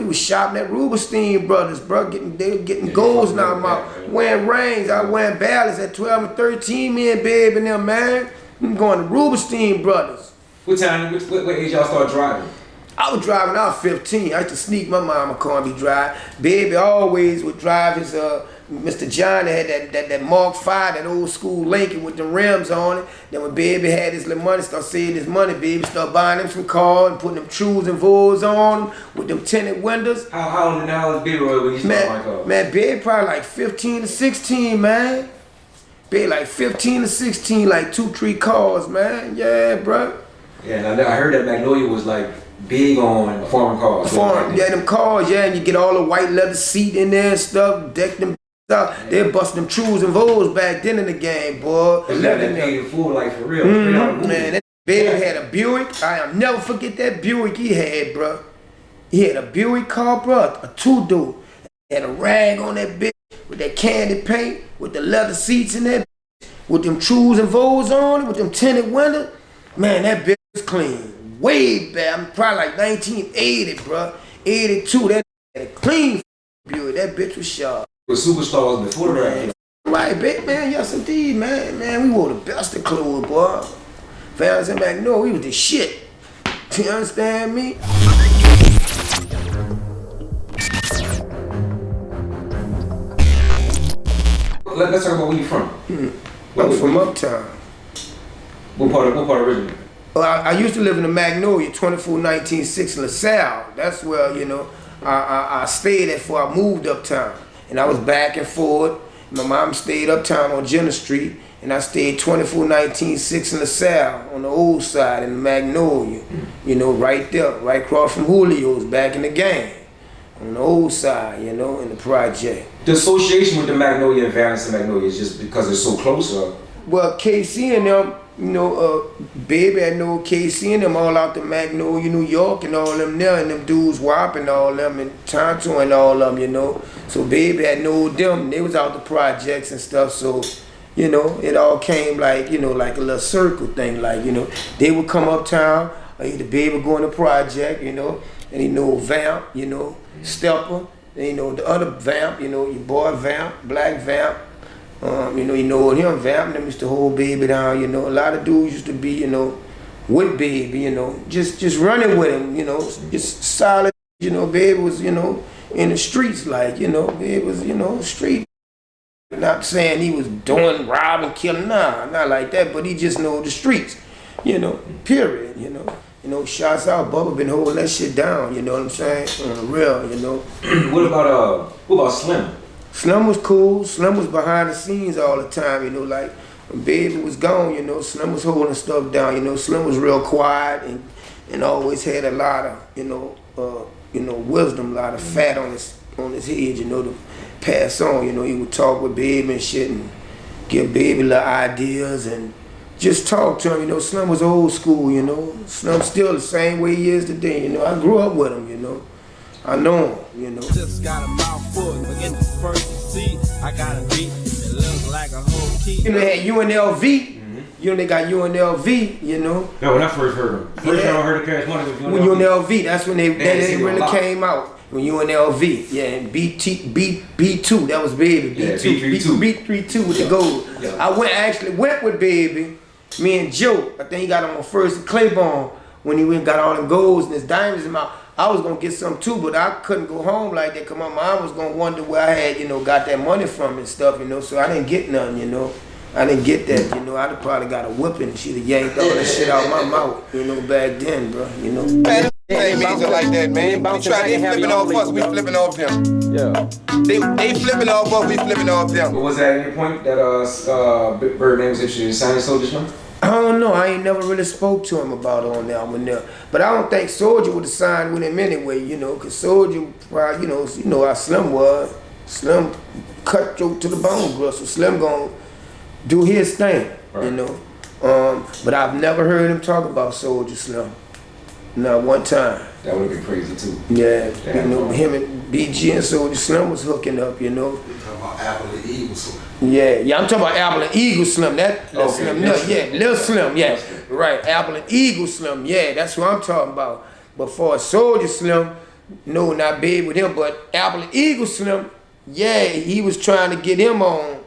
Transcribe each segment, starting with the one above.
was shopping at Rubenstein Brothers, bro. They were getting golds now. I'm out wearing rings. I wearing ballads at 12 and 13, me and Babe and them, man. I'm going to Rubenstein Brothers. What age y'all start driving? I was driving, I was 15. I used to sneak my mama car and be driving. Baby always would drive his, Mr. John that had that Mark 5, that old school Lincoln with the rims on it. Then when Baby had his little money, start saving his money, Baby start buying him some cars and putting them trues and Vols on them with them tinted windows. How old now is Baby when you start buying cars? Man, Baby probably like 15 to 16, man. Baby like 15 to 16, like 2-3 cars, man. Yeah, bro. Yeah, and I heard that Magnolia was like big on foreign cars. Yeah, them cars, yeah, and you get all the white leather seat in there and stuff, deck them out. Yeah. They're busting them trues and Vols back then in the game, boy. They paid full, like for real. Man, that Babe had a Buick. I'll never forget that Buick he had, bro. He had a Buick car, bro, a 2-door. Had a rag on that bitch with that candy paint, with the leather seats in that bitch, with them trues and Vols on it, with them tinted windows. Man, that bitch was clean. Way back, I'm probably like 1980, bro. 82, that had a clean Buick. That bitch was sharp. Was superstars before the rap? Right, big man, yes indeed, man. Man, we wore the best of clothes, boy. Fans in back, no, we was the shit. You understand me? Let's talk about where you from. I'm from Uptown. What part originally? Well, I used to live in the Magnolia, 24196 LaSalle. That's where, you know, I stayed at before I moved uptown. And I was back and forth. My mom stayed uptown on Jenner Street, and I stayed 24196 in LaSalle on the old side in the Magnolia. You know, right there, right across from Julio's, back in the game. On the old side, you know, in the project. The association with the Magnolia and Valence and Magnolia is just because it's so close, or? Well, KC and them, you know, Baby, I know KC and them all out the Magnolia, New York and all them there, and them dudes WAP and all them, and Tonto and all them, you know. So Baby, I know them, they was out the projects and stuff, so, you know, it all came like, you know, like a little circle thing, like, you know, they would come uptown, or either Baby go in the project, you know, and he know Vamp, you know, Stepper, and you know, the other Vamp, you know, your boy Vamp, Black Vamp. You know him, Vamp, them used to hold Baby down, you know. A lot of dudes used to be, you know, with Baby, you know, just running with him, you know, just solid, you know. Baby was, you know, in the streets, like, you know, Baby was, you know, street. Not saying he was doing robbing, killing, nah, not like that, but he just know the streets, you know, period, you know. You know, shots out, Bubba been holding that shit down, you know what I'm saying? On the real, you know. What about Slim? Slim was cool. Slim was behind the scenes all the time, you know, like when Baby was gone, you know, Slim was holding stuff down, you know. Slim was real quiet and always had a lot of, you know, wisdom, a lot of fat on his head, you know, to pass on. You know, he would talk with Baby and shit and give Baby little ideas and just talk to him, you know. Slim was old school, you know. Slim still the same way he is today, you know. I grew up with him, you know. I know him, you know. Just got a mouthful, forget the first seat. I got a beat, it looks like a whole key. You know, they had UNLV. You know, they got UNLV, you know. Yeah, when I first heard them. First time I heard of Cash Money was UNLV. When UNLV, that's when they really came out. When UNLV, yeah, and B2, that was Baby. B2, B32 with the gold. Yeah. I actually went with Baby, me and Joe. I think he got him on first at Claiborne when he went and got all them golds and his diamonds in his mouth. I was gonna get some too, but I couldn't go home like that because my mom was gonna wonder where I had, you know, got that money from and stuff, you know. So I didn't get none, you know. I didn't get that, you know. I'd have probably got a whipping. She'd have yanked all that shit out my mouth, you know, back then, bro, you know. Man, ain't means like that, man. They flipping off us, we flipping off them. Yeah. They flipping off us, we flipping off them. But was that any point that Birdman was interested in signing Soulja Slim? I don't know. I ain't never really spoke to him about it on the album there. But I don't think Soulja would have signed with him anyway, you know, because Soulja probably, you know how Slim was. Slim cut throat to the bone, bro. So Slim gonna do his thing, right. You know. But I've never heard him talk about Soulja Slim. Not one time. That would have been crazy too. Yeah, you know, him and BG and Soulja Slim was hooking up, you know. You're talking about Apple and Eagle Slim. Yeah, I'm talking about Apple and Eagle Slim. That Slim, Lil Slim, yeah. Right, Apple and Eagle Slim, yeah, that's what I'm talking about. But for Soulja Slim, No, not Baby with him, but Apple and Eagle Slim, yeah, he was trying to get him on.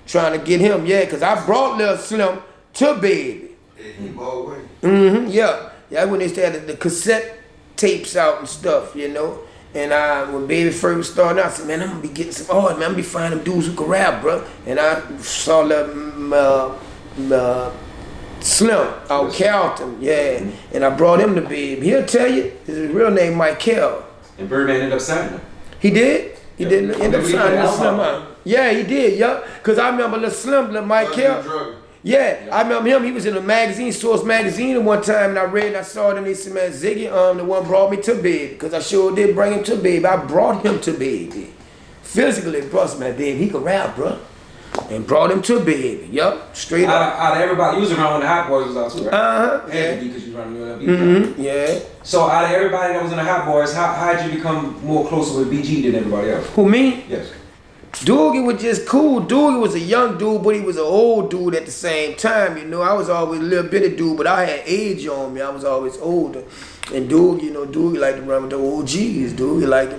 Trying to get him, yeah, because I brought Lil Slim to Baby. Yeah, he ball way. Yeah. Yeah, when they started the cassette tapes out and stuff, you know. And when Baby first started out, I said, man, I'm gonna be getting some man, I'm gonna be finding dudes who can rap, bro. And I saw Slim out Carlton, yeah. And I brought him to Baby. He'll tell you, his real name Michael. And Birdman ended up signing him. He did? He did end up signing Lil Slim out. Yeah, he did, yeah. Because I remember Lil Slim, Lil Michael. Yeah, I remember him. He was in a magazine, Source magazine, at one time, and I read and I saw it, and they said, man, Ziggy, the one brought me to Baby, because I sure did bring him to Baby. I brought him to Baby. Physically brought my Baby. He could rap, bro. And brought him to Baby. Yup, straight up. Out of everybody, you was around when the Hot Boys was out too, right? Yeah. Because you was running Yeah. So out of everybody that was in the Hot Boys, how did you become more closer with BG than everybody else? Who, me? Yes. Doogie was just cool. Doogie was a young dude, but he was an old dude at the same time. You know, I was always a little bitty dude, but I had age on me. I was always older. And Doogie, you know, Doogie liked to run with the OGs. Doogie liked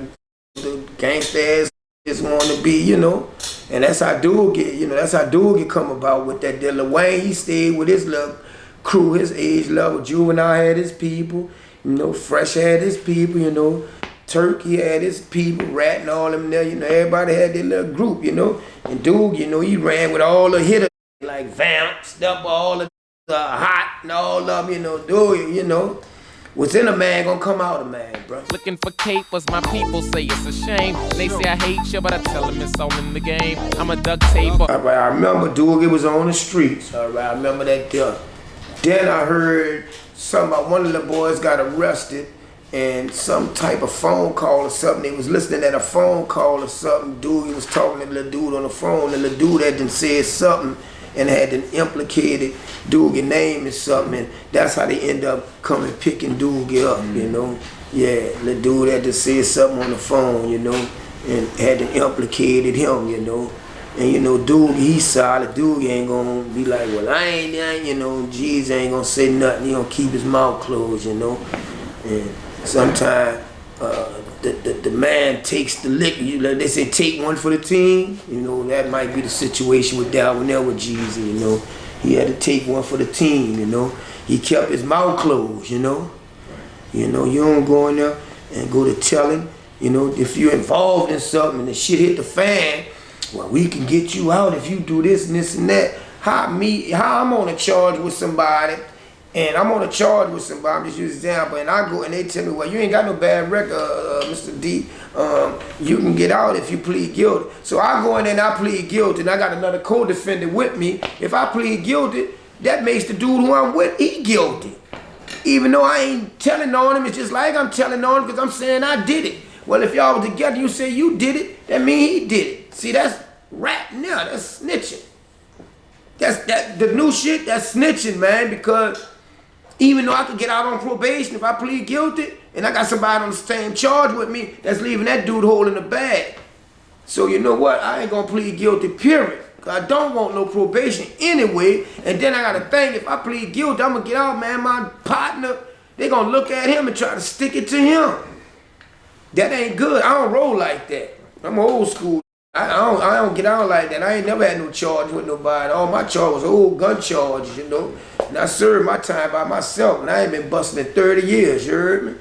the gangsta ass just wanted to be, you know. And that's how Doogie, you know, that's how Doogie come about with that. Lil Wayne, he stayed with his little crew, his age level. Juvenile had his people, you know. Fresh had his people, you know. Turkey had his people, Rat and all them there, you know, everybody had their little group, you know. And Doogie, you know, he ran with all the hitters, like Vamp, Stuff, all the Hot and all of them, you know. Doogie, you know, what's in a man gonna come out a man, bro. Looking for capers, my people say it's a shame. They say I hate you, but I tell them it's all in the game. I'm a duct taper. All right, I remember Doogie was on the streets, all right, I remember that there. Then I heard something about one of the boys got arrested, and some type of phone call or something. They was listening at a phone call or something. Doogie was talking to the little dude on the phone, and the dude had done said something and had done implicated Doogie name and something, and that's how they end up coming picking Doogie up, you know. Yeah, the dude had to say something on the phone, you know, and had to implicated him, you know. And you know, Doogie, he's solid. Doogie ain't gonna be like, well, I ain't, you know, G's ain't gonna say nothing. He gonna keep his mouth closed, you know. And sometimes the man takes the lick. Like they say, take one for the team. You know, that might be the situation with Darwin there with Jeezy, you know. He had to take one for the team, you know. He kept his mouth closed, you know. You know, you don't go in there and go to telling, you know, if you're involved in something and the shit hit the fan, well, we can get you out if you do this and this and that. How I'm on a charge with somebody, and I'm on a charge with somebody, I'm just using an example, and I go and they tell me, well, you ain't got no bad record, Mr. D. You can get out if you plead guilty. So I go in there and I plead guilty, and I got another co-defendant with me. If I plead guilty, that makes the dude who I'm with, he guilty. Even though I ain't telling on him, it's just like I'm telling on him because I'm saying I did it. Well, if y'all was together, you say you did it, that means he did it. See, that's ratting now, that's snitching. The new shit, that's snitching, man, because even though I could get out on probation if I plead guilty, and I got somebody on the same charge with me, that's leaving that dude holding the bag. So you know what? I ain't gonna plead guilty, period. Cause I don't want no probation anyway. And then I gotta think, if I plead guilty, I'm gonna get out, man. My partner, they gonna look at him and try to stick it to him. That ain't good. I don't roll like that. I'm old school. I don't get out like that. I ain't never had no charge with nobody. All my charge was old gun charges, you know. And I served my time by myself, and I ain't been busting in 30 years, you heard me?